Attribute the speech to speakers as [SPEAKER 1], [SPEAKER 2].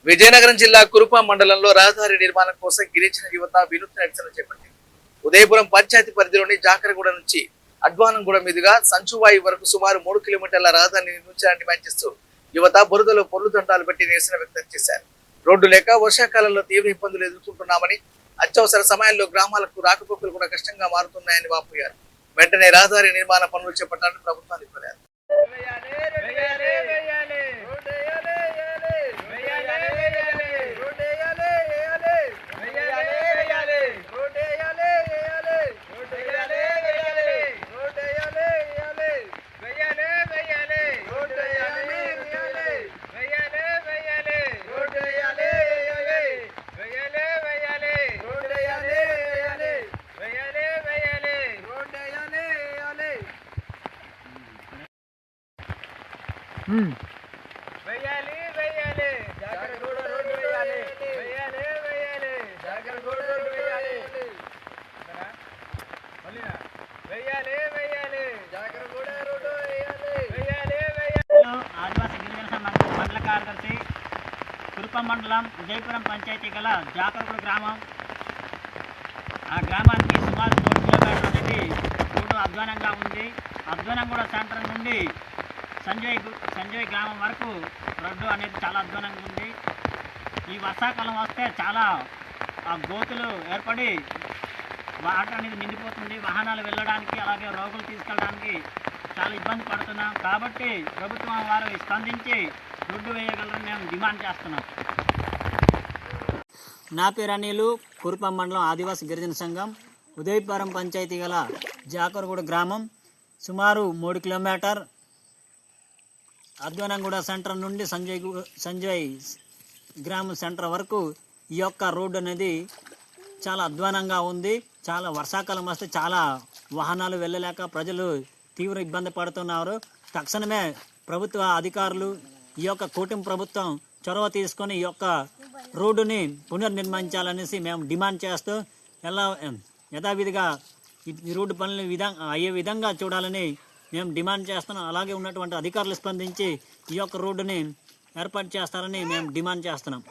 [SPEAKER 1] విజయనగరం జిల్లా కురుప మండలంలో రహదారి నిర్మాణం కోసం గిరిజన యువత వినూత్న నిరసన చేపట్టింది. ఉదయపురం పంచాయతీ పరిధిలోని జాకరగూడ నుంచి అడ్వానంగూడ మీదుగా సంచువాయి వరకు సుమారు 3 కిలోమీటర్ల రహదారిని నిర్మించాలని డిమాండ్ చేస్తూ యువత బురదలో పొర్లు దండాలు పెట్టి నిరసన వ్యక్తం చేశారు. రోడ్డు లేక వర్షాకాలంలో తీవ్ర ఇబ్బందులు ఎదుర్కొంటున్నామని, అత్యవసర సమయాల్లో గ్రామాలకు రాకపోకలు కూడా కష్టంగా మారుతున్నాయని వాపోయారు. వెంటనే రహదారి నిర్మాణ పనులు చేపట్టాలని ప్రభుత్వాన్ని కోరారు.
[SPEAKER 2] ఆదివాసీ గిరిజన సంఘం మండల కార్యదర్శి కురుప మండలం విజయపురం పంచాయతీ గల జాకరగూడ గ్రామం. ఆ గ్రామానికి సుమారు 3 కిలోమీటర్ల అనేది రోడ్డు అధ్వానంగా ఉంది. అధ్వానంగూడ సెంటర్ నుండి సంజయ్ గ్రామం వరకు రోడ్డు అనేది చాలా అధ్వానంగా ఉంది. ఈ వర్షాకాలం వస్తే చాలా గోతులు ఏర్పడి వాటర్ అనేది నిండిపోతుంది. వాహనాలు వెళ్ళడానికి అలాగే రోగులు తీసుకెళ్ళడానికి చాలా ఇబ్బంది పడుతున్నాం. కాబట్టి ప్రభుత్వం వారు స్పందించి రోడ్డు వేయగలరని మేము డిమాండ్ చేస్తున్నాం. నా పేరు అనిలు, కురుప మండలం ఆదివాసీ గిరిజన సంఘం, ఉదయపురం పంచాయతీ గల జాకరగూడ గ్రామం. సుమారు 3 కిలోమీటర్ అధ్వానంగూడ సెంటర్ నుండి సంజయ్ గ్రామం సెంటర్ వరకు ఈ యొక్క రోడ్డు అనేది చాలా అధ్వానంగా ఉంది. చాలా వర్షాకాలం వస్తే చాలా వాహనాలు వెళ్ళలేక ప్రజలు తీవ్ర ఇబ్బంది పడుతున్నారు. తక్షణమే ప్రభుత్వ అధికారులు, ఈ యొక్క కూటమి ప్రభుత్వం చొరవ తీసుకొని ఈ యొక్క రోడ్డుని పునర్నిర్మించాలనేసి మేము డిమాండ్ చేస్తూ యథావిధిగా ఈ రోడ్డు పనులు అయ్యే విధంగా చూడాలని మేము డిమాండ్ చేస్తున్నాం. అలాగే ఉన్నటువంటి అధికారులు స్పందించి ఈ యొక్క రోడ్డుని ఏర్పాటు చేస్తారని మేము డిమాండ్ చేస్తున్నాం.